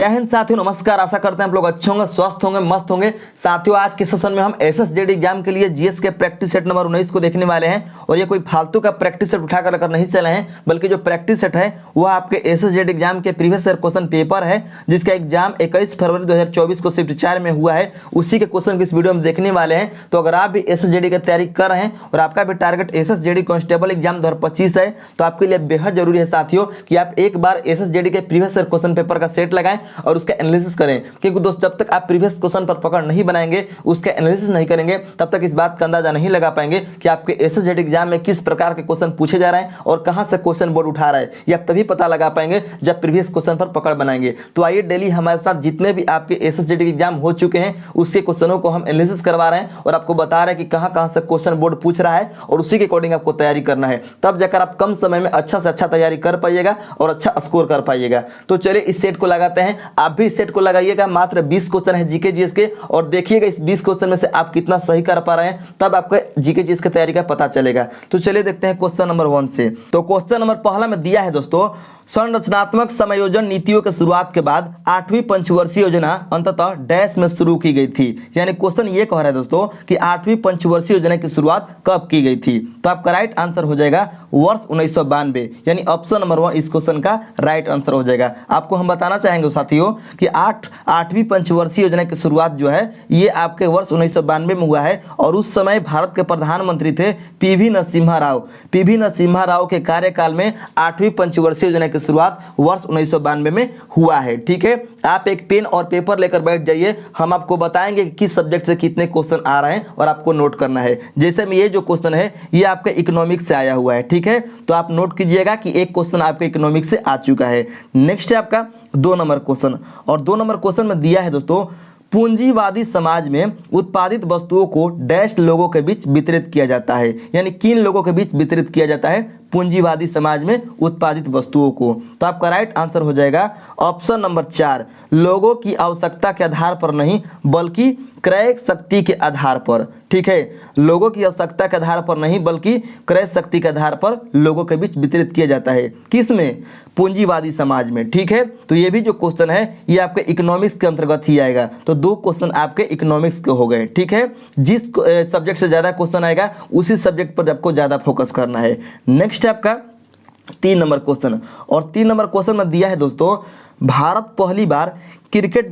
जय हिंद साथियों, नमस्कार। आशा करते हैं आप लोग अच्छे होंगे, स्वस्थ होंगे, मस्त होंगे। साथियों, आज के सेशन में हम एसएसजेडी एग्जाम के लिए जीएस के प्रैक्टिस सेट नंबर 19 को देखने वाले हैं। और ये कोई फालतू का प्रैक्टिस सेट उठाकर अगर नहीं चले हैं, बल्कि जो प्रैक्टिस सेट है वो आपके एसएसजेडी एग्जाम के प्रीवियस ईयर क्वेश्चन पेपर है, जिसका एग्जाम 21 फरवरी 2024 को शिफ्ट 4 में हुआ है। उसी के क्वेश्चन की इस वीडियो में देखने वाले हैं। तो अगर आप भी एसएसजेडी की तैयारी कर रहे हैं और आपका भी टारगेट एसएसजेडी कांस्टेबल एग्जाम 2025 है, तो आपके लिए बेहद जरूरी है साथियों कि आप एक बार एसएसजेडी के प्रीवियस ईयर क्वेश्चन पेपर का सेट लगाएं और उसका एनालिसिस करें। क्योंकि दोस्त, जब तक आप प्रीवियस क्वेश्चन पर पकड़ नहीं बनाएंगे, उसका एनालिसिस नहीं करेंगे, तब तक इस बात का अंदाजा नहीं लगा पाएंगे कि आपके एसएसजेडी एग्जाम में किस प्रकार के क्वेश्चन पूछे जा रहे हैं और कहां से क्वेश्चन बोर्ड उठा रहा है। यह तभी पता लगा पाएंगे जब प्रीवियस क्वेश्चन पर पकड़ बनाएंगे। तो आइए, डेली हमारे साथ जितने भी आपके एसएसजेडी एग्जाम हो चुके हैं उसके क्वेश्चनों को हम एनालिसिस करवा रहे हैं और आपको बता रहे हैं कि कहां से क्वेश्चन बोर्ड पूछ रहा है और उसी के अकॉर्डिंग आपको तैयारी करना है। तब जाकर आप कम समय में अच्छा से अच्छा तैयारी कर पाइएगा और अच्छा स्कोर कर पाइएगा। तो चलिए इस सेट को लगाते हैं। आप भी इस सेट को लगाइएगा। मात्र 20 क्वेश्चन है जीके जीएस के, और देखिएगा इस 20 क्वेश्चन में से आप कितना सही कर पा रहे हैं, तब आपको जीके जीएस की तैयारी का पता चलेगा। तो चलिए देखते हैं क्वेश्चन नंबर 1 से। तो क्वेश्चन नंबर पहला में दिया है दोस्तों, संरचनात्मक समायोजन नीतियों के शुरुआत के बाद 8वीं पंचवर्षीय योजना अंततः डैश में शुरू की गई थी। यानी क्वेश्चन ये कह रहा है दोस्तों कि 8वीं पंचवर्षीय योजना की शुरुआत कब की गई थी। तो आपका राइट आंसर हो जाएगा वर्ष 1992। यानी ऑप्शन नंबर 1 इस क्वेश्चन का राइट आंसर हो जाएगा। आपको हम बताना चाहेंगे साथियों कि 8वीं पंचवर्षीय योजना की शुरुआत जो है ये आपके वर्ष 1992 में हुआ है। और उस समय भारत के प्रधानमंत्री थे पीवी नरसिम्हा राव। पीवी नरसिम्हा राव के कार्यकाल में 8वीं पंचवर्षीय योजना की शुरुआत वर्ष 1992 में हुआ है। ठीक है, आप एक पेन और पेपर लेकर बैठ जाइए। हम आपको बताएंगे कि किस सब्जेक्ट से कितने क्वेश्चन आ रहे हैं और आपको नोट करना है। जैसे में ये जो क्वेश्चन है ये आपके इकोनॉमिक्स से आया हुआ है। ठीक है, तो आप नोट कीजिएगा कि एक क्वेश्चन आपके इकोनॉमिक्स से आ चुका है। नेक्स्ट है आपका 2 नंबर क्वेश्चन, और 2 नंबर क्वेश्चन में दिया है दोस्तों, पूंजीवादी समाज में उत्पादित वस्तुओं को डैश लोगों के बीच वितरित किया जाता है। यानी किन लोगों के बीच वितरित किया जाता है पूंजीवादी समाज में उत्पादित वस्तुओं को। तो आपका राइट आंसर हो जाएगा ऑप्शन नंबर 4, लोगों की आवश्यकता के आधार पर नहीं बल्कि क्रय शक्ति के आधार पर। ठीक है, लोगों की आवश्यकता के आधार पर नहीं बल्कि क्रय शक्ति के आधार पर लोगों के बीच वितरित किया जाता है। किसमें? पूंजीवादी समाज में। ठीक है, तो ये भी जो क्वेश्चन है ये आपके इकोनॉमिक्स के अंतर्गत ही आएगा। तो 2 क्वेश्चन आपके इकोनॉमिक्स के हो गए। ठीक है, जिस सब्जेक्ट से ज्यादा क्वेश्चन आएगा उसी सब्जेक्ट पर आपको ज्यादा फोकस करना है। नेक्स्ट है आपका 3 नंबर क्वेश्चन, और 3 नंबर क्वेश्चन में दिया है दोस्तों, भारत पहली बार क्रिकेट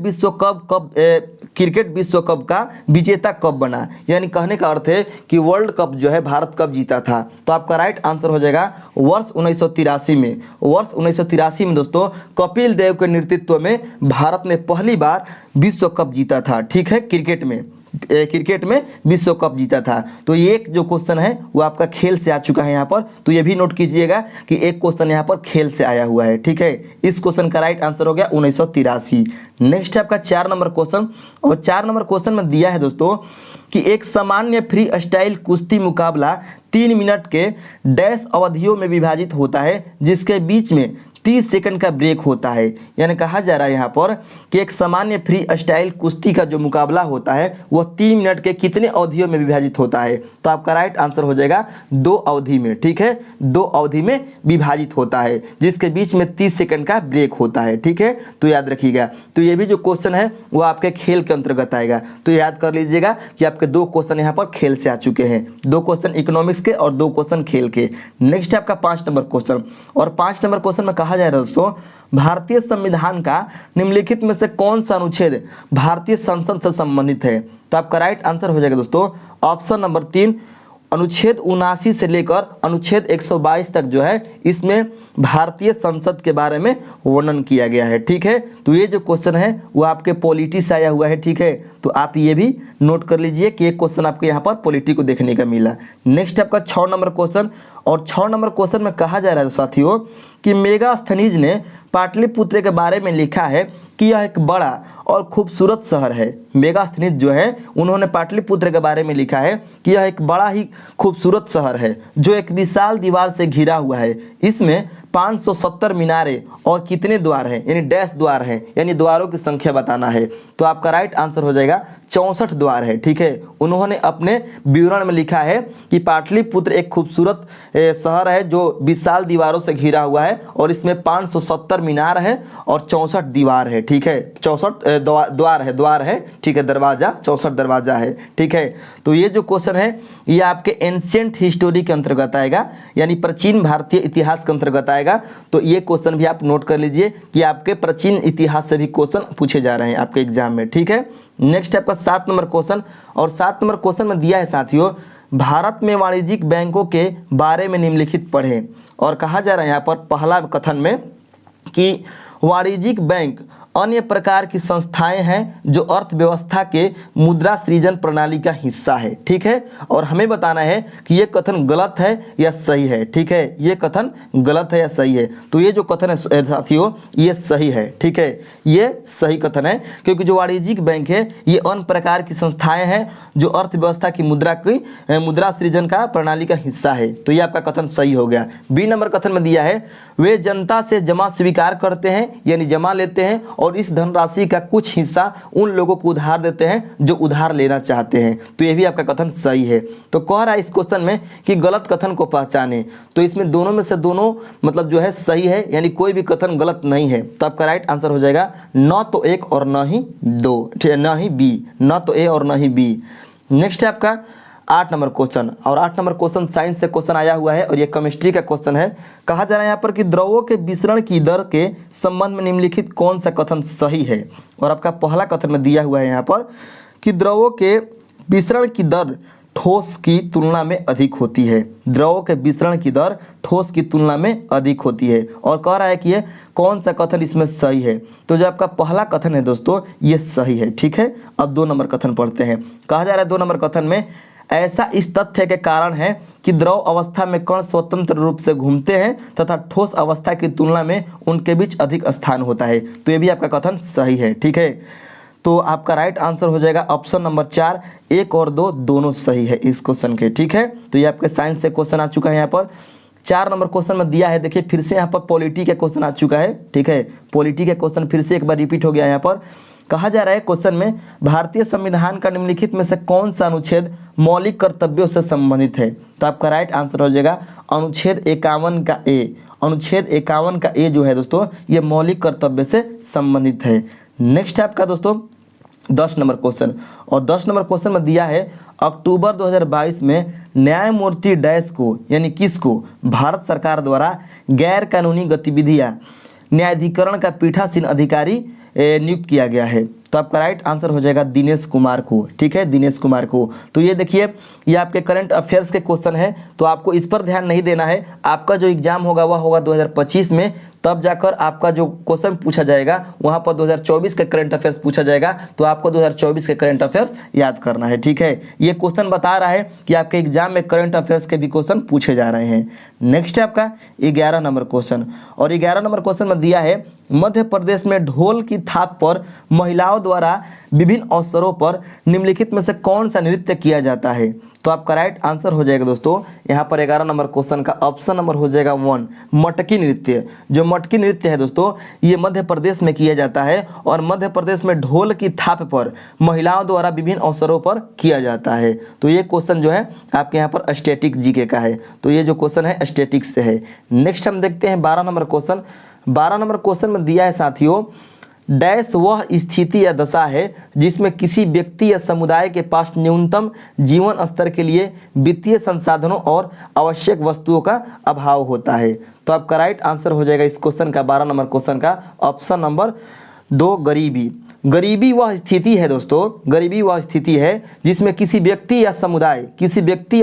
विश्व कप का विजेता कब बना। यानी कहने का अर्थ है कि वर्ल्ड कप जो है भारत कब जीता था। तो आपका राइट आंसर हो जाएगा वर्ष 1983 में। वर्ष 1983 में दोस्तों कपिल देव के नेतृत्व में भारत ने पहली बार विश्व कप जीता था। ठीक है, क्रिकेट में विश्व कप जीता था। तो ये एक जो क्वेश्चन है वो आपका खेल से आ चुका है यहाँ पर। तो ये भी नोट कीजिएगा कि एक क्वेश्चन यहाँ पर खेल से आया हुआ है। ठीक है, इस क्वेश्चन का राइट आंसर हो गया 1983। नेक्स्ट है आपका 4 नंबर क्वेश्चन, और 4 नंबर क्वेश्चन में दिया है दोस्तों कि एक सामान्य फ्री स्टाइल कुश्ती मुकाबला 3 मिनट के डैश अवधियों में विभाजित होता है, जिसके बीच में 30 सेकंड का ब्रेक होता है। यानी कहा जा रहा है यहाँ पर कि एक सामान्य फ्री स्टाइल कुश्ती का जो मुकाबला होता है वह 3 मिनट के कितने अवधियों में विभाजित होता है। तो आपका राइट आंसर हो जाएगा 2 अवधि में। ठीक है, 2 अवधि में विभाजित होता है, जिसके बीच में 30 सेकंड का ब्रेक होता है। ठीक है, तो याद रखिएगा। तो ये भी जो क्वेश्चन है वो आपके खेल के अंतर्गत आएगा। तो याद कर लीजिएगा कि आपके 2 क्वेश्चन यहाँ पर खेल से आ चुके हैं। 2 क्वेश्चन इकोनॉमिक्स के और 2 क्वेश्चन खेल के। नेक्स्ट है आपका 5 नंबर क्वेश्चन, और 5 नंबर क्वेश्चन में कहा जा रहा है दोस्तों, भारतीय संविधान का निम्नलिखित में से कौन सा अनुच्छेद भारतीय संसद से संबंधित है। तो आपका राइट आंसर हो जाएगा दोस्तों ऑप्शन नंबर 3, अनुच्छेद 79 से लेकर अनुच्छेद 122 तक जो है इसमें भारतीय संसद के बारे में वर्णन किया गया है। ठीक है, तो ये जो क्वेश्चन है वो आपके पॉलिटी से आया हुआ है। ठीक है, तो आप ये भी नोट कर लीजिए कि एक क्वेश्चन आपके यहाँ पर पॉलिटी को देखने का मिला। नेक्स्ट आपका 6 नंबर क्वेश्चन, और 6 नंबर क्वेश्चन में कहा जा रहा है साथियों कि मेगास्थनीज ने पाटलिपुत्र के बारे में लिखा है कि यह एक बड़ा और खूबसूरत शहर है। मेगास्थनीज जो है उन्होंने पाटलिपुत्र के बारे में लिखा है कि यह एक बड़ा ही खूबसूरत शहर है जो एक विशाल दीवार से घिरा हुआ है। इसमें 570 मीनारे और कितने द्वार हैं, यानी डैश द्वार हैं, यानी द्वारों की संख्या बताना है। तो आपका राइट आंसर हो जाएगा 64 द्वार है। ठीक है, उन्होंने अपने विवरण में लिखा है कि पाटलिपुत्र एक खूबसूरत शहर है जो विशाल दीवारों से घिरा हुआ है और इसमें 570 मीनार है और 64 दीवार है। ठीक है, 64 द्वार है। ठीक है, दरवाजा 64 दरवाजा है। ठीक है, तो ये जो क्वेश्चन है ये आपके एंशिएंट हिस्टोरी के अंतर्गत आएगा, यानी प्राचीन भारतीय इतिहास के अंतर्गत आएगा। तो ये क्वेश्चन भी आप नोट कर लीजिए कि आपके प्राचीन इतिहास से भी क्वेश्चन पूछे जा रहे हैं आपके एग्जाम में। ठीक है, नेक्स्ट आपका 7 नंबर क्वेश्चन, और 7 नंबर क्वेश्चन में दिया है साथियों, भारत में वाणिज्यिक बैंकों के बारे में निम्नलिखित पढ़ें। और कहा जा रहा है यहाँ पर पहला कथन में कि वाणिज्यिक बैंक अन्य प्रकार की संस्थाएं हैं जो अर्थव्यवस्था के मुद्रा सृजन प्रणाली का हिस्सा है। ठीक है, और हमें बताना है कि ये कथन गलत है या सही है। ठीक है, ये कथन गलत है या सही है। तो ये जो कथन है साथियों ये सही है। ठीक है, ये सही कथन है, क्योंकि जो वाणिज्यिक बैंक है ये अन्य प्रकार की संस्थाएं हैं जो अर्थव्यवस्था की मुद्रा सृजन का प्रणाली का हिस्सा है। तो ये आपका कथन सही हो गया। बी नंबर कथन में दिया है, वे जनता से जमा स्वीकार करते हैं, यानी जमा लेते हैं और इस धनराशि का कुछ हिस्सा उन लोगों को उधार देते हैं जो उधार लेना चाहते हैं। तो ये भी आपका कथन सही है। तो कह रहा है इस क्वेश्चन में कि गलत कथन को पहचाने, तो इसमें दोनों में से दोनों मतलब जो है सही है, यानी कोई भी कथन गलत नहीं है। तो आपका राइट आंसर हो जाएगा न तो एक और न ही दो, ठीक है, न ही बी, न तो ए और न ही बी। नेक्स्ट है आपका 8 नंबर क्वेश्चन, और 8 नंबर क्वेश्चन साइंस से क्वेश्चन आया हुआ है और ये केमिस्ट्री का क्वेश्चन है। कहा जा रहा है यहाँ पर कि द्रवों के विसरण की दर के संबंध में निम्नलिखित कौन सा कथन सही है। और आपका पहला कथन में दिया हुआ है यहाँ पर कि द्रवों के विसरण की दर ठोस की तुलना में अधिक होती है। द्रवों के विसरण की दर ठोस की तुलना में अधिक होती है, और कह रहा है कि ये कौन सा कथन इसमें सही है। तो जो आपका पहला कथन है दोस्तों ये सही है। ठीक है, अब 2 नंबर कथन पढ़ते हैं। कहा जा रहा है 2 नंबर कथन में, ऐसा इस तथ्य के कारण है कि द्रव अवस्था में कण स्वतंत्र रूप से घूमते हैं तथा ठोस अवस्था की तुलना में उनके बीच अधिक स्थान होता है। तो ये भी आपका कथन सही है। ठीक है, तो आपका राइट आंसर हो जाएगा ऑप्शन नंबर 4, 1 और 2 दोनों सही है इस क्वेश्चन के। ठीक है, तो ये आपके साइंस से क्वेश्चन आ चुका है। यहाँ पर 4 नंबर क्वेश्चन में दिया है, देखिए फिर से यहाँ पर पॉलिटी का क्वेश्चन आ चुका है। ठीक है, पॉलिटी का क्वेश्चन फिर से एक बार रिपीट हो गया। यहाँ पर कहा जा रहा है क्वेश्चन में, भारतीय संविधान का निम्नलिखित में से कौन सा अनुच्छेद मौलिक कर्तव्यों से संबंधित है। तो आपका राइट आंसर हो जाएगा अनुच्छेद 51 का ए। अनुच्छेद 51 का ए जो है दोस्तों ये मौलिक कर्तव्य से संबंधित है। नेक्स्ट है आपका दोस्तों 10 नंबर क्वेश्चन, और 10 नंबर क्वेश्चन में दिया है, अक्टूबर 2022 में न्यायमूर्ति डैश को, यानी किसको भारत सरकार द्वारा गैर कानूनी गतिविधियां न्यायाधिकरण का पीठासीन अधिकारी नियुक्त किया गया है। तो आपका राइट आंसर हो जाएगा दिनेश कुमार को। ठीक है, दिनेश कुमार को। तो ये देखिए ये आपके करंट अफेयर्स के क्वेश्चन है, तो आपको इस पर ध्यान नहीं देना है। आपका जो एग्जाम होगा वह होगा 2025 में, तब जाकर आपका जो क्वेश्चन पूछा जाएगा वहाँ पर 2024 के करंट अफेयर्स पूछा जाएगा। तो आपको 2024 के करंट अफेयर्स याद करना है। ठीक है, ये क्वेश्चन बता रहा है कि आपके एग्जाम में करंट अफेयर्स के भी क्वेश्चन पूछे जा रहे हैं। नेक्स्ट है आपका 11 नंबर क्वेश्चन, और 11 नंबर क्वेश्चन में दिया है, मध्य प्रदेश में ढोल की थाप पर महिलाओं द्वारा विभिन्न अवसरों पर निम्नलिखित में से कौन सा नृत्य किया जाता है। तो आपका राइट आंसर हो जाएगा दोस्तों यहाँ पर 11 नंबर क्वेश्चन का ऑप्शन नंबर हो जाएगा 1, मटकी नृत्य। जो मटकी नृत्य है दोस्तों ये मध्य प्रदेश में किया जाता है, और मध्य प्रदेश में ढोल की थाप पर महिलाओं द्वारा विभिन्न अवसरों पर किया जाता है। तो ये क्वेश्चन जो है आपके यहाँ पर स्टैटिक जीके का है। तो ये जो क्वेश्चन है स्टैटिक्स से है। नेक्स्ट हम देखते हैं 12 नंबर क्वेश्चन। 12 नंबर क्वेश्चन में दिया है साथियों, डैश वह स्थिति या दशा है जिसमें किसी व्यक्ति या समुदाय के पास न्यूनतम जीवन स्तर के लिए वित्तीय संसाधनों और आवश्यक वस्तुओं का अभाव होता है। तो आपका राइट आंसर हो जाएगा इस क्वेश्चन का 12 नंबर क्वेश्चन का ऑप्शन नंबर 2, गरीबी। गरीबी वह स्थिति है दोस्तों, गरीबी वह स्थिति है जिसमें किसी व्यक्ति या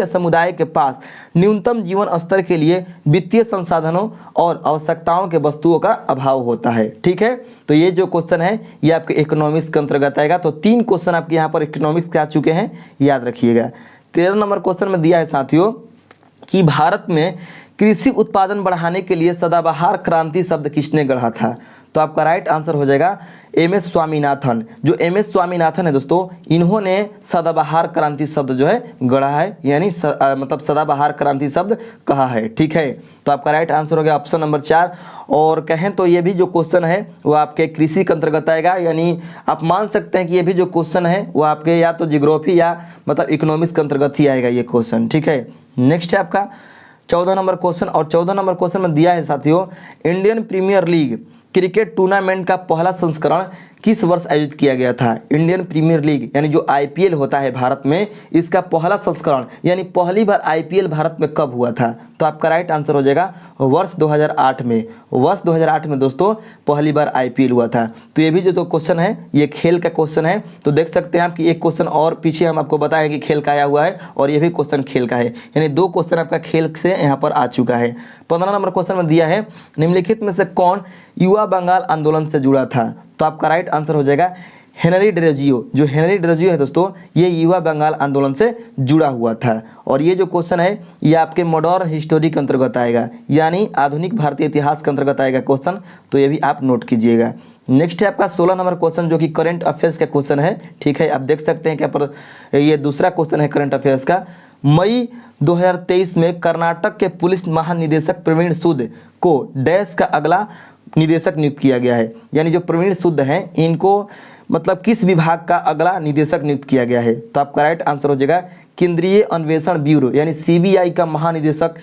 समुदाय के पास न्यूनतम जीवन स्तर के लिए वित्तीय संसाधनों और आवश्यकताओं के वस्तुओं का अभाव होता है। ठीक है, तो ये जो क्वेश्चन है ये आपके इकोनॉमिक्स के अंतर्गत आएगा। तो 3 क्वेश्चन आपके यहाँ पर इकोनॉमिक्स के आ चुके हैं, याद रखिएगा। 13 नंबर क्वेश्चन में दिया है साथियों कि भारत में कृषि उत्पादन बढ़ाने के लिए सदाबहार क्रांति शब्द किसने गढ़ा था। तो आपका राइट आंसर हो जाएगा एम.एस. स्वामीनाथन। जो एम.एस. स्वामीनाथन है दोस्तों, इन्होंने सदाबहार क्रांति शब्द जो है गढ़ा है, यानी मतलब सदाबहार क्रांति शब्द कहा है। ठीक है, तो आपका राइट आंसर हो गया ऑप्शन नंबर 4। और कहें तो ये भी जो क्वेश्चन है वो आपके कृषि के अंतर्गत आएगा, यानी आप मान सकते हैं कि ये भी जो क्वेश्चन है वो आपके या तो जियोग्राफी या मतलब इकोनॉमिक्स के अंतर्गत ही आएगा ये क्वेश्चन। ठीक है, नेक्स्ट है आपका 14 नंबर क्वेश्चन। और 14 नंबर क्वेश्चन में दिया है साथियों, Indian premier league cricket tournament का पहला संस्करण किस वर्ष आयोजित किया गया था? इंडियन प्रीमियर लीग यानी जो आईपीएल होता है भारत में, इसका पहला संस्करण यानी पहली बार आईपीएल भारत में कब हुआ था? तो आपका राइट आंसर हो जाएगा वर्ष 2008 में। वर्ष 2008 में दोस्तों पहली बार आईपीएल हुआ था। तो ये भी जो क्वेश्चन है ये खेल का क्वेश्चन है, तो देख सकते हैं आप कि एक क्वेश्चन और पीछे हम आपको बताया कि खेल का आया हुआ है और ये भी क्वेश्चन खेल का है, यानी 2 क्वेश्चन आपका खेल से यहाँ पर आ चुका है। 15 नंबर क्वेश्चन में दिया है, निम्नलिखित में से कौन युवा बंगाल आंदोलन से जुड़ा था? तो आपका राइट आंसर हो जाएगा हेनरी डेरोजियो। जो हेनरी डेरोजियो है दोस्तों, ये युवा बंगाल आंदोलन से जुड़ा हुआ था। और ये जो क्वेश्चन है ये आपके मॉडर्न हिस्टोरी के अंतर्गत आएगा, यानी आधुनिक भारतीय इतिहास के अंतर्गत आएगा क्वेश्चन, तो ये भी आप नोट कीजिएगा। नेक्स्ट है आपका 16 नंबर क्वेश्चन जो कि करंट अफेयर्स का क्वेश्चन है। ठीक है, आप देख सकते हैं क्या पर ये दूसरा क्वेश्चन है करंट अफेयर्स का। मई 2023 में कर्नाटक के पुलिस महानिदेशक प्रवीण सूद को डैश का अगला निदेशक नियुक्त किया गया है, यानी जो प्रवीण सूद हैं इनको मतलब किस विभाग का अगला निदेशक नियुक्त किया गया है? तो आपका राइट आंसर हो जाएगा केंद्रीय अन्वेषण ब्यूरो, यानी सीबीआई का महानिदेशक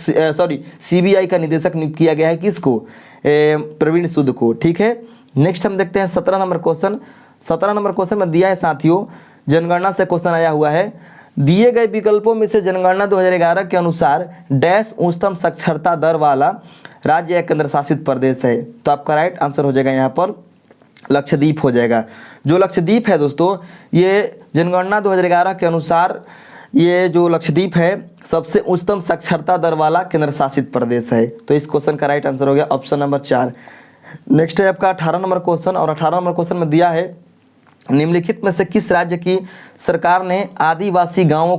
सीबीआई का निदेशक नियुक्त किया गया है किसको? प्रवीण सूद को। ठीक है, नेक्स्ट हम देखते हैं 17 नंबर क्वेश्चन। 17 नंबर क्वेश्चन में दिया है साथियों, जनगणना से क्वेश्चन आया हुआ है, दिए गए विकल्पों में से जनगणना 2011 के अनुसार डैश उच्चतम साक्षरता दर वाला राज्य या केंद्र शासित प्रदेश है? तो आपका राइट आंसर हो जाएगा यहाँ पर लक्षद्वीप हो जाएगा। जो लक्षद्वीप है दोस्तों, ये जनगणना 2011 के अनुसार ये जो लक्षद्वीप है सबसे उच्चतम साक्षरता दर वाला केंद्र शासित प्रदेश है। तो इस क्वेश्चन का राइट आंसर हो गया ऑप्शन नंबर 4। नेक्स्ट है आपका 18 नंबर क्वेश्चन। और 18 नंबर क्वेश्चन में दिया है, निम्नलिखित में से किस राज्य की सरकार ने आदिवासी गांवों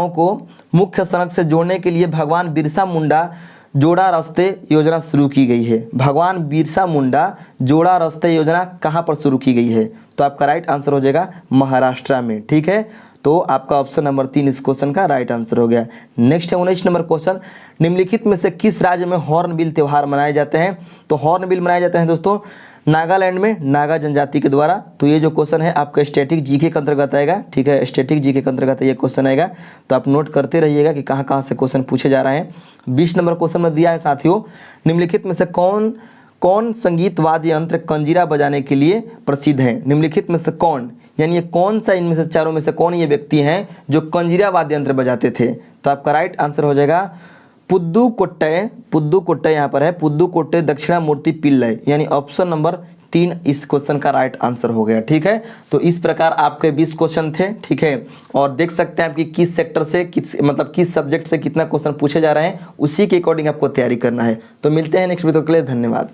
को मुख्य सड़क से जोड़ने के लिए भगवान बिरसा मुंडा जोड़ा रास्ते योजना शुरू की गई है? भगवान बिरसा मुंडा जोड़ा रास्ते योजना कहां पर शुरू की गई है? तो आपका राइट आंसर हो जाएगा महाराष्ट्र में। ठीक है, तो आपका ऑप्शन नंबर 3 इस क्वेश्चन का राइट आंसर हो गया। नेक्स्ट है 19 नंबर क्वेश्चन, निम्नलिखित में से किस राज्य में हॉर्नबिल त्यौहार मनाए जाते हैं? तो हॉर्नबिल मनाए जाते हैं दोस्तों नागालैंड में नागा जनजाति के द्वारा। तो ये जो क्वेश्चन है आपका स्टैटिक जीके के अंतर्गत आएगा। ठीक है, स्टैटिक जीके के अंतर्गत ये क्वेश्चन आएगा, तो आप नोट करते रहिएगा कि कहाँ कहाँ से क्वेश्चन पूछे जा रहे हैं। 20 नंबर क्वेश्चन में दिया है साथियों, निम्नलिखित में से कौन संगीत वाद्य यंत्र कंजीरा बजाने के लिए प्रसिद्ध है? निम्नलिखित में से कौन, यानी ये कौन सा इनमें से चारों में से कौन ये व्यक्ति हैं जो कंजीरा वाद्य यंत्र बजाते थे? तो आपका राइट आंसर हो जाएगा पुद्दुकोट्टई यहाँ पर है, पुद्दुकोट्टई दक्षिणामूर्ति पिल्लई, यानी ऑप्शन नंबर 3 इस क्वेश्चन का राइट आंसर हो गया। ठीक है, तो इस प्रकार आपके 20 क्वेश्चन थे। ठीक है, और देख सकते हैं आप कि किस सेक्टर से किस सब्जेक्ट से कितना क्वेश्चन पूछे जा रहे हैं, उसी के अकॉर्डिंग आपको तैयारी करना है। तो मिलते हैं नेक्स्ट वीडियो के लिए, धन्यवाद।